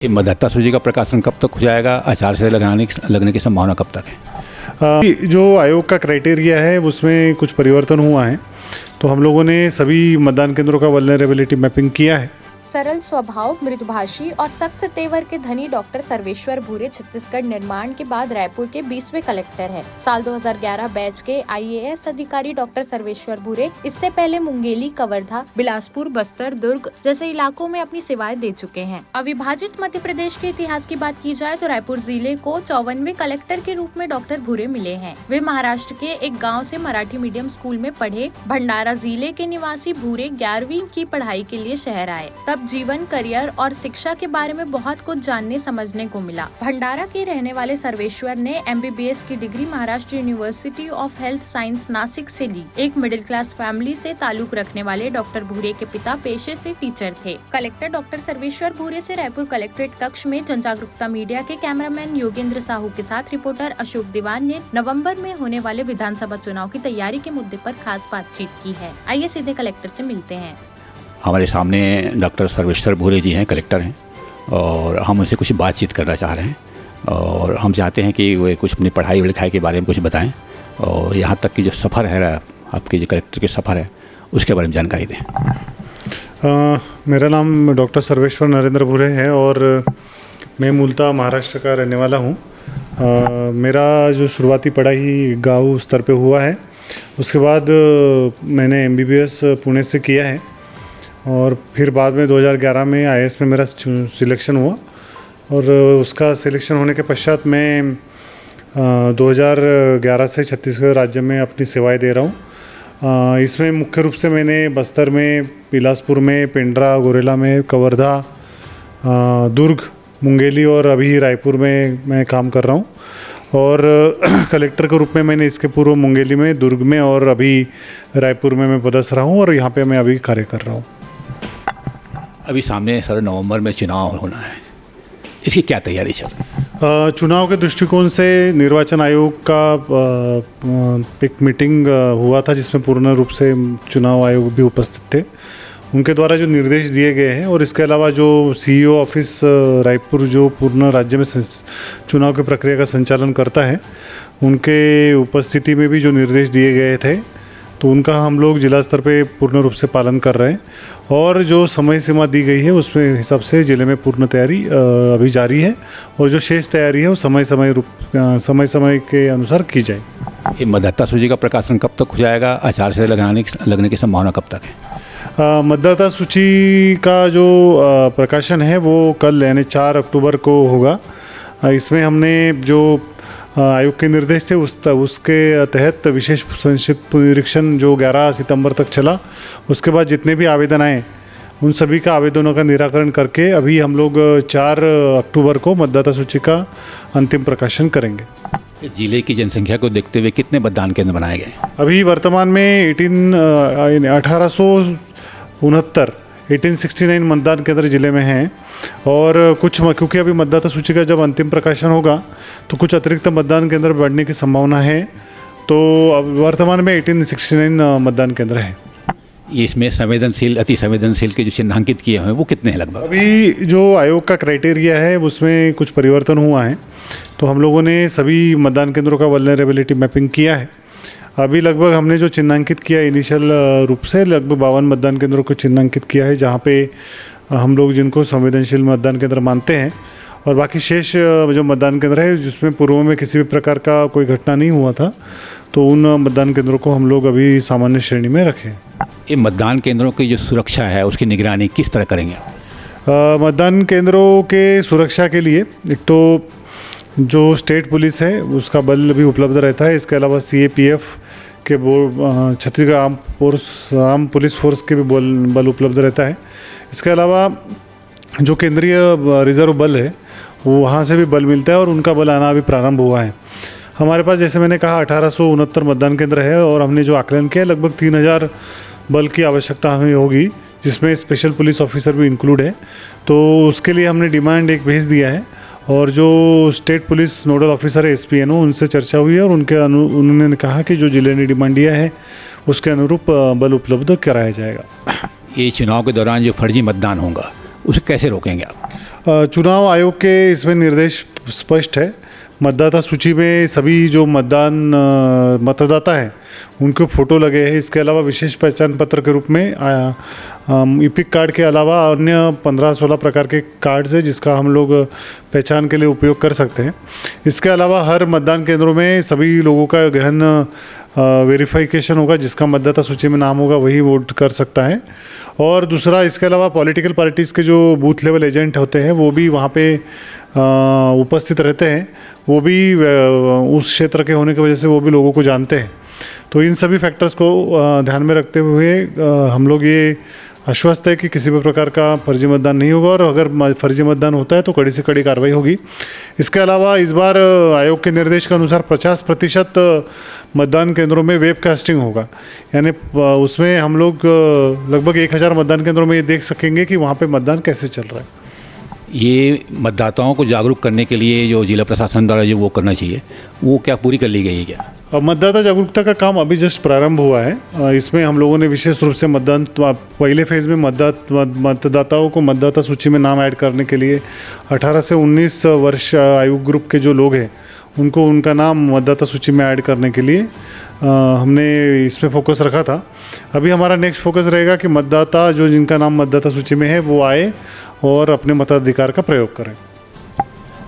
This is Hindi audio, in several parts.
ये मतदाता सूची का प्रकाशन कब तक हो जाएगा? आचार संहिता लगने की संभावना कब तक है? जो आयोग का क्राइटेरिया है उसमें कुछ परिवर्तन हुआ है, तो हम लोगों ने सभी मतदान केंद्रों का वल्नरेबिलिटी मैपिंग किया है। सरल स्वभाव, मृदुभाषी और सख्त तेवर के धनी डॉक्टर सर्वेश्वर भूरे छत्तीसगढ़ निर्माण के बाद रायपुर के 20वें कलेक्टर हैं। साल 2011 बैच के IAS अधिकारी डॉक्टर सर्वेश्वर भूरे इससे पहले मुंगेली, कवर्धा, बिलासपुर, बस्तर, दुर्ग जैसे इलाकों में अपनी सेवाएं दे चुके हैं। अविभाजित मध्य प्रदेश के इतिहास की बात की जाए तो रायपुर जिले को 54वें कलेक्टर के रूप में डॉक्टर भूरे मिले हैं। वे महाराष्ट्र के एक गाँव से मराठी मीडियम स्कूल में पढ़े। भंडारा जिले के निवासी भूरे 11वीं की पढ़ाई के लिए शहर आए। तब जीवन, करियर और शिक्षा के बारे में बहुत कुछ जानने समझने को मिला। भंडारा के रहने वाले सर्वेश्वर ने MBBS की degree Maharashtra university of health science Nashik से ली। एक मिडिल क्लास फैमिली से ताल्लुक रखने वाले डॉक्टर भूरे के पिता पेशे से टीचर थे। कलेक्टर डॉक्टर सर्वेश्वर भूरे से रायपुर कलेक्ट्रेट कक्ष में जन जागरूकता मीडिया के कैमरामैन योगेंद्र साहू के साथ रिपोर्टर अशोक दीवान ने नवम्बर में होने वाले विधानसभा चुनाव की तैयारी के मुद्दे पर खास बातचीत की है। आइए सीधे कलेक्टर से मिलते हैं। हमारे सामने डॉक्टर सर्वेश्वर भूरे जी हैं, कलेक्टर हैं, और हम उनसे कुछ बातचीत करना चाह रहे हैं और हम चाहते हैं कि वे कुछ अपनी पढ़ाई लिखाई के बारे में कुछ बताएं और यहाँ तक कि जो सफ़र है आपके जो कलेक्टर के सफ़र है उसके बारे में जानकारी दें। मेरा नाम डॉक्टर सर्वेश्वर नरेंद्र भूरे है और मैं मूलतः महाराष्ट्र का रहने वाला हूँ। मेरा जो शुरुआती पढ़ाई गाँव स्तर पे हुआ है, उसके बाद मैंने MBBS पुणे से किया है और फिर बाद में 2011 में IAS में मेरा सिलेक्शन हुआ और उसका सिलेक्शन होने के पश्चात मैं 2011 से छत्तीसगढ़ राज्य में अपनी सेवाएं दे रहा हूँ। इसमें मुख्य रूप से मैंने बस्तर में, बिलासपुर में, पेंड्रा, गोरेला में, कवर्धा, दुर्ग, मुंगेली और अभी रायपुर में मैं काम कर रहा हूँ। और कलेक्टर के रूप में मैंने इसके पूर्व मुंगेली में, दुर्ग में और अभी रायपुर में मैं पदस्थ रहा हूँ और यहाँ पे मैं अभी कार्य कर रहा हूँ। अभी सामने सर नवंबर में चुनाव होना है, इसकी क्या तैयारी चल रही है? चुनाव के दृष्टिकोण से निर्वाचन आयोग का एक मीटिंग हुआ था जिसमें पूर्ण रूप से चुनाव आयोग भी उपस्थित थे। उनके द्वारा जो निर्देश दिए गए हैं और इसके अलावा जो CEO ऑफिस रायपुर जो पूर्ण राज्य में चुनाव की प्रक्रिया का संचालन करता है, उनके उपस्थिति में भी जो निर्देश दिए गए थे तो उनका हम लोग जिला स्तर पे पूर्ण रूप से पालन कर रहे हैं और जो समय सीमा दी गई है उसमें हिसाब से जिले में पूर्ण तैयारी अभी जारी है और जो शेष तैयारी है वो समय समय के अनुसार की जाए। ये मतदाता सूची का प्रकाशन कब तक हो जाएगा? आचार संहिता लगने की संभावना कब तक है? मतदाता सूची का जो प्रकाशन है वो कल यानी 4 अक्टूबर को होगा। इसमें हमने जो आयोग के निर्देश थे उसके तहत विशेष संक्षिप्त निरीक्षण जो 11 सितंबर तक चला, उसके बाद जितने भी आवेदन आए उन सभी का आवेदनों का निराकरण करके अभी हम लोग 4 अक्टूबर को मतदाता सूची का अंतिम प्रकाशन करेंगे। जिले की जनसंख्या को देखते हुए कितने मतदान केंद्र बनाए गए? अभी वर्तमान में 1869 मतदान केंद्र जिले में हैं और कुछ क्योंकि अभी मतदाता सूची का जब अंतिम प्रकाशन होगा तो कुछ अतिरिक्त मतदान केंद्र बढ़ने की संभावना है, तो अब वर्तमान में 1869 मतदान केंद्र हैं। इसमें संवेदनशील, अति संवेदनशील के जो चिन्हांकित किए हैं वो कितने हैं लगभग? अभी जो आयोग का क्राइटेरिया है उसमें कुछ परिवर्तन हुआ है, तो हम लोगों ने सभी मतदान केंद्रों का वल्नरेबिलिटी मैपिंग किया है। अभी लगभग हमने जो चिन्हांकित किया इनिशियल रूप से लगभग 52 मतदान केंद्रों को चिन्हांकित किया है, जहाँ पे हम लोग जिनको संवेदनशील मतदान केंद्र मानते हैं, और बाकी शेष जो मतदान केंद्र है जिसमें पूर्व में किसी भी प्रकार का कोई घटना नहीं हुआ था, तो उन मतदान केंद्रों को हम लोग अभी सामान्य श्रेणी में रखें। ये मतदान केंद्रों की जो सुरक्षा है उसकी निगरानी किस तरह करेंगे? मतदान केंद्रों के सुरक्षा के लिए एक तो जो स्टेट पुलिस है उसका बल भी उपलब्ध रहता है। इसके अलावा CAPF के छत्तीसगढ़ आर्म पुलिस फोर्स के भी बल उपलब्ध रहता है। इसके अलावा जो केंद्रीय रिजर्व बल है वो वहाँ से भी बल मिलता है और उनका बल आना अभी प्रारंभ हुआ है। हमारे पास जैसे मैंने कहा 1869 मतदान केंद्र है और हमने जो आकलन किया लगभग 3000 बल की आवश्यकता हमें होगी, जिसमें स्पेशल पुलिस ऑफिसर भी इंक्लूड है। तो उसके लिए हमने डिमांड एक भेज दिया है और जो स्टेट पुलिस नोडल ऑफिसर है SPNO, उनसे चर्चा हुई है और उन्होंने कहा कि जो जिले ने डिमांड दिया है उसके अनुरूप बल उपलब्ध कराया जाएगा। ये चुनाव के दौरान जो फर्जी मतदान होगा उसे कैसे रोकेंगे आप? चुनाव आयोग के इसमें निर्देश स्पष्ट है। मतदाता सूची में सभी जो मतदाता है उनके फ़ोटो लगे हैं। इसके अलावा विशेष पहचान पत्र के रूप में इपिक कार्ड के अलावा अन्य 15-16 प्रकार के कार्ड्स है जिसका हम लोग पहचान के लिए उपयोग कर सकते हैं। इसके अलावा हर मतदान केंद्रों में सभी लोगों का गहन वेरिफिकेशन होगा। जिसका मतदाता सूची में नाम होगा वही वोट कर सकता है। और दूसरा, इसके अलावा पॉलिटिकल पार्टीज़ के जो बूथ लेवल एजेंट होते हैं वो भी वहाँ पे उपस्थित रहते हैं। वो भी उस क्षेत्र के होने की वजह से वो भी लोगों को जानते हैं। तो इन सभी फैक्टर्स को ध्यान में रखते हुए हम लोग ये आश्वस्त है कि किसी भी प्रकार का फर्जी मतदान नहीं होगा, और अगर फर्जी मतदान होता है तो कड़ी से कड़ी कार्रवाई होगी। इसके अलावा इस बार आयोग के निर्देश के अनुसार 50% मतदान केंद्रों में वेबकास्टिंग होगा। यानी उसमें हम लोग लगभग 1000 मतदान केंद्रों में ये देख सकेंगे कि वहाँ पे मतदान कैसे चल रहा है। ये मतदाताओं को जागरूक करने के लिए जो जिला प्रशासन द्वारा जो वो करना चाहिए वो क्या पूरी कर ली गई है क्या? मतदाता जागरूकता का काम अभी जस्ट प्रारंभ हुआ है। इसमें हम लोगों ने विशेष रूप से पहले फेज़ में मतदाताओं को मतदाता सूची में नाम ऐड करने के लिए 18 से 19 वर्ष आयु ग्रुप के जो लोग हैं उनको उनका नाम मतदाता सूची में ऐड करने के लिए हमने इस पर फोकस रखा था। अभी हमारा नेक्स्ट फोकस रहेगा कि मतदाता जो जिनका नाम मतदाता सूची में है वो आए और अपने मताधिकार का प्रयोग करें।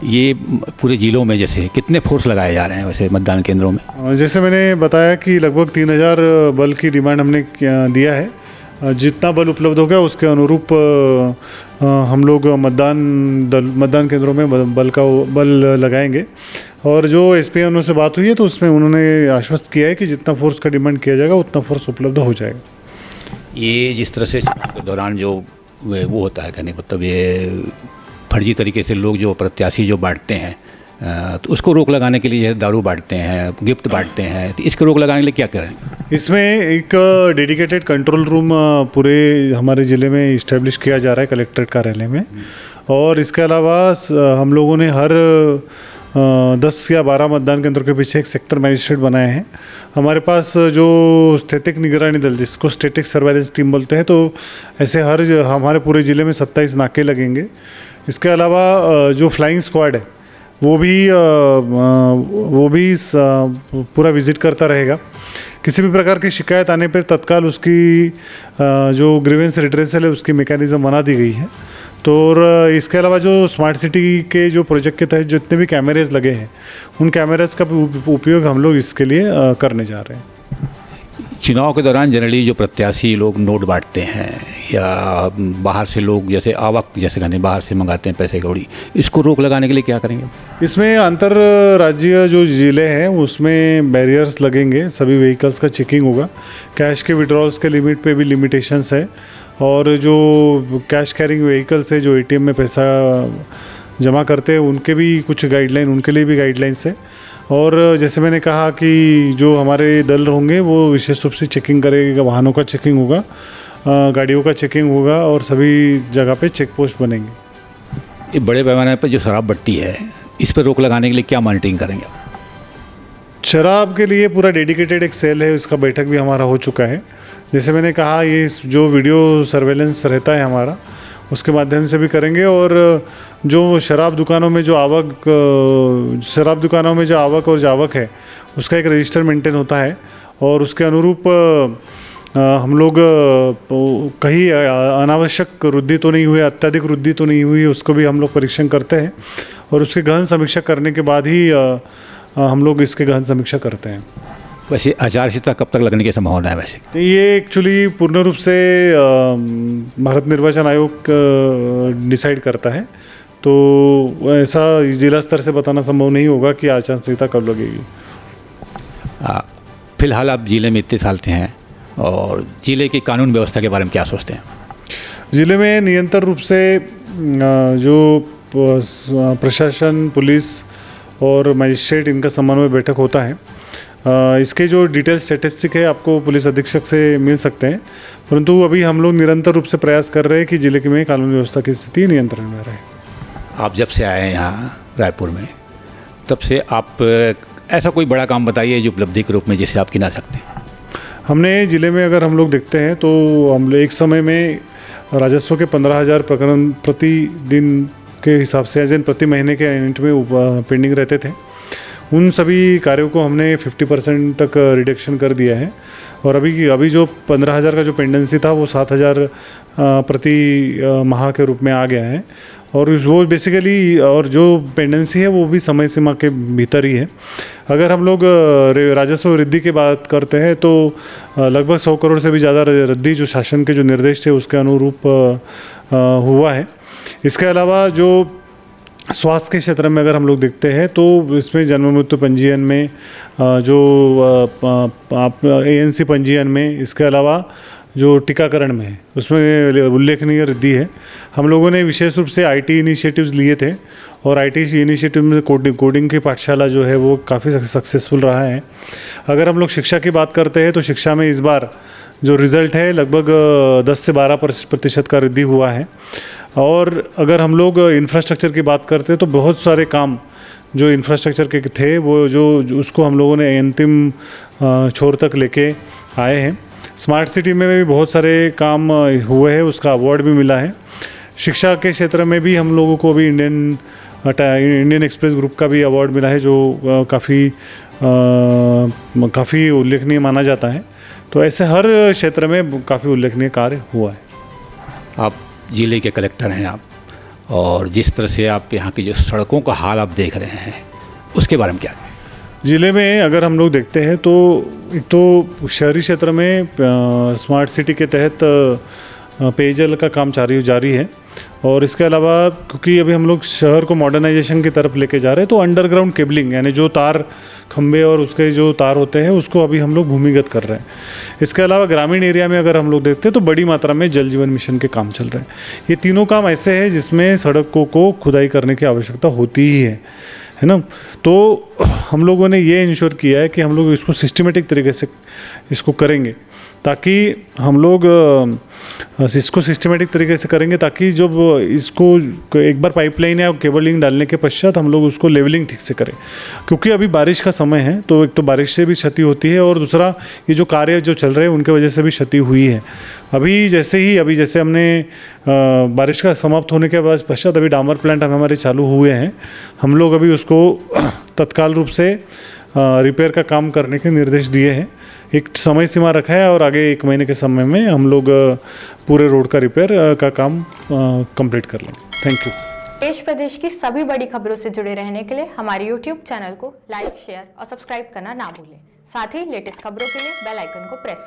ये पूरे जिलों में जैसे कितने फोर्स लगाए जा रहे हैं वैसे मतदान केंद्रों में? जैसे मैंने बताया कि लगभग 3000 बल की डिमांड हमने दिया है। जितना बल उपलब्ध हो गया उसके अनुरूप हम लोग मतदान केंद्रों में बल लगाएंगे। और जो एसपीएनओ से बात हुई है तो उसमें उन्होंने आश्वस्त किया है कि जितना फोर्स का डिमांड किया जाएगा उतना फोर्स उपलब्ध हो जाएगा। ये जिस तरह से चुनाव के दौरान जो वो होता है, कहने मतलब ये फर्जी तरीके से लोग जो प्रत्याशी जो बांटते हैं तो उसको रोक लगाने के लिए दारू बांटते हैं, गिफ्ट बांटते हैं, तो इसको रोक लगाने के लिए क्या करें? इसमें एक डेडिकेटेड कंट्रोल रूम पूरे हमारे ज़िले में इस्टेब्लिश किया जा रहा है कलेक्ट्रेट कार्यालय में। और इसके अलावा हम लोगों ने हर 10 या 12 मतदान केंद्रों के पीछे एक सेक्टर मजिस्ट्रेट बनाए हैं। हमारे पास जो स्थैतिक निगरानी दल जिसको स्टैटिक सर्वेलेंस टीम बोलते हैं, तो ऐसे हमारे पूरे ज़िले में 27 नाके लगेंगे। इसके अलावा जो फ्लाइंग स्क्वाड है वो भी पूरा विज़िट करता रहेगा। किसी भी प्रकार की शिकायत आने पर तत्काल उसकी जो ग्रीवेंस रिड्रेसल है उसकी मैकेनिज़्म बना दी गई है। तो और इसके अलावा जो स्मार्ट सिटी के जो प्रोजेक्ट के तहत जितने भी कैमरेज लगे हैं उन कैमरेज का उपयोग हम लोग इसके लिए करने जा रहे हैं। चुनाव के दौरान जनरली जो प्रत्याशी लोग नोट बांटते हैं या बाहर से लोग जैसे आवक जैसे कहने बाहर से मंगाते हैं पैसे कौड़ी, इसको रोक लगाने के लिए क्या करेंगे? इसमें अंतर राज्य जो ज़िले हैं उसमें बैरियर्स लगेंगे, सभी व्हीकल्स का चेकिंग होगा। कैश के विड्रॉल्स के लिमिट पे भी लिमिटेशंस है। और जो कैश कैरिंग व्हीकल्स है जो एटीएम में पैसा जमा करते हैं उनके भी कुछ गाइडलाइन, उनके लिए भी गाइडलाइंस है। और जैसे मैंने कहा कि जो हमारे दल होंगे वो विशेष रूप से चेकिंग करेगा, वाहनों का चेकिंग होगा, गाड़ियों का चेकिंग होगा और सभी जगह पे चेक पोस्ट बनेंगे। ये बड़े पैमाने पर जो शराब बढ़ती है इस पर रोक लगाने के लिए क्या मॉनिटरिंग करेंगे? शराब के लिए पूरा डेडिकेटेड एक सेल है, इसका बैठक भी हमारा हो चुका है। जैसे मैंने कहा ये जो वीडियो सर्वेलेंस रहता है हमारा उसके माध्यम से भी करेंगे। और जो शराब दुकानों में जो आवक और जावक है उसका एक रजिस्टर मेंटेन होता है और उसके अनुरूप हम लोग कहीं अनावश्यक वृद्धि तो नहीं हुई, अत्यधिक वृद्धि तो नहीं हुई, उसको भी हम लोग परीक्षण करते हैं और उसकी गहन समीक्षा करने के बाद ही हम लोग इसके गहन समीक्षा करते हैं। वैसे आचार संहिता कब तक लगने की संभावना है? वैसे ये एक्चुअली पूर्ण रूप से भारत निर्वाचन आयोग डिसाइड करता है, तो ऐसा जिला स्तर से बताना संभव नहीं होगा कि आचार संहिता कब लगेगी। फिलहाल आप जिले में इतने साल से हैं और जिले की कानून व्यवस्था के बारे में क्या सोचते हैं? जिले में निरंतर रूप से जो प्रशासन, पुलिस और मजिस्ट्रेट इनका समन्वय बैठक होता है। इसके जो डिटेल स्टैटिस्टिक है आपको पुलिस अधीक्षक से मिल सकते हैं, परंतु अभी हम लोग निरंतर रूप से प्रयास कर रहे हैं कि जिले में कानून व्यवस्था की स्थिति नियंत्रण में रहे। आप जब से आए हैं यहाँ रायपुर में तब से आप ऐसा कोई बड़ा काम बताइए जो उपलब्धि के रूप में जिसे आप गिना सकते हैं। हमने ज़िले में अगर हम लोग देखते हैं तो हम लोग एक समय में राजस्व के 15,000 प्रकरण प्रतिदिन के हिसाब से एज इन प्रति महीने के यूनिट में पेंडिंग रहते थे। उन सभी कार्यों को हमने 50% तक रिडक्शन कर दिया है और अभी जो 15,000 का जो पेंडेंसी था वो 7,000 प्रति माह के रूप में आ गया है और वो बेसिकली और जो पेंडेंसी है वो भी समय सीमा के भीतर ही है। अगर हम लोग राजस्व वृद्धि की बात करते हैं तो लगभग 100 करोड़ से भी ज़्यादा वृद्धि जो शासन के जो निर्देश थे उसके अनुरूप हुआ है। इसके अलावा जो स्वास्थ्य के क्षेत्र में अगर हम लोग देखते हैं तो इसमें जन्म मृत्यु पंजीयन में जो आप ANC पंजीयन में, इसके अलावा जो टीकाकरण में है उसमें उल्लेखनीय वृद्धि है। हम लोगों ने विशेष रूप से IT इनिशिएटिव्स लिए थे और IT इनिशिएटिव में कोडिंग की पाठशाला जो है वो काफ़ी सक्सेसफुल रहा है। अगर हम लोग शिक्षा की बात करते हैं तो शिक्षा में इस बार जो रिज़ल्ट है लगभग 10 से 12% का वृद्धि हुआ है। और अगर हम लोग इंफ्रास्ट्रक्चर की बात करते हैं तो बहुत सारे काम जो इंफ्रास्ट्रक्चर के थे वो जो उसको हम लोगों ने अंतिम छोर तक लेके आए हैं। स्मार्ट सिटी में भी बहुत सारे काम हुए हैं, उसका अवार्ड भी मिला है। शिक्षा के क्षेत्र में भी हम लोगों को अभी इंडियन एक्सप्रेस ग्रुप का भी अवार्ड मिला है जो काफ़ी उल्लेखनीय माना जाता है। तो ऐसे हर क्षेत्र में काफ़ी उल्लेखनीय कार्य हुआ है। आप ज़िले के कलेक्टर हैं आप, और जिस तरह से आप यहाँ की जो सड़कों का हाल आप देख रहे हैं उसके बारे में क्या है? ज़िले में अगर हम लोग देखते हैं तो एक तो शहरी क्षेत्र में स्मार्ट सिटी के तहत पेयजल का काम जारी है और इसके अलावा क्योंकि अभी हम लोग शहर को मॉडर्नाइजेशन की तरफ लेके जा रहे हैं तो अंडरग्राउंड केबलिंग यानी जो तार खंबे और उसके जो तार होते हैं उसको अभी हम लोग भूमिगत कर रहे हैं। इसके अलावा ग्रामीण एरिया में अगर हम लोग देखते हैं तो बड़ी मात्रा में जल जीवन मिशन के काम चल रहे हैं। ये तीनों काम ऐसे हैं जिसमें सड़कों को खुदाई करने की आवश्यकता होती ही है ना। तो हम लोगों ने ये इंश्योर किया है कि हम लोग इसको सिस्टमेटिक तरीके से इसको करेंगे ताकि हम लोग इसको सिस्टमेटिक तरीके से करेंगे ताकि जब इसको एक बार पाइपलाइन या केबलिंग डालने के पश्चात हम लोग उसको लेवलिंग ठीक से करें, क्योंकि अभी बारिश का समय है तो एक तो बारिश से भी क्षति होती है और दूसरा ये जो कार्य जो चल रहे हैं उनके वजह से भी क्षति हुई है। अभी जैसे हमने बारिश का समाप्त होने के बाद पश्चात अभी डामर प्लांट हमारे चालू हुए हैं। हम लोग अभी उसको तत्काल रूप से रिपेयर का काम करने के निर्देश दिए हैं। एक समय सीमा रखा है और आगे 1 महीने के समय में हम लोग पूरे रोड का रिपेयर का काम कंप्लीट कर लेंगे। Thank you. देश प्रदेश की सभी बड़ी खबरों से जुड़े रहने के लिए हमारे YouTube चैनल को लाइक, शेयर और सब्सक्राइब करना ना भूलें। साथ ही लेटेस्ट खबरों के लिए बेल आइकन को प्रेस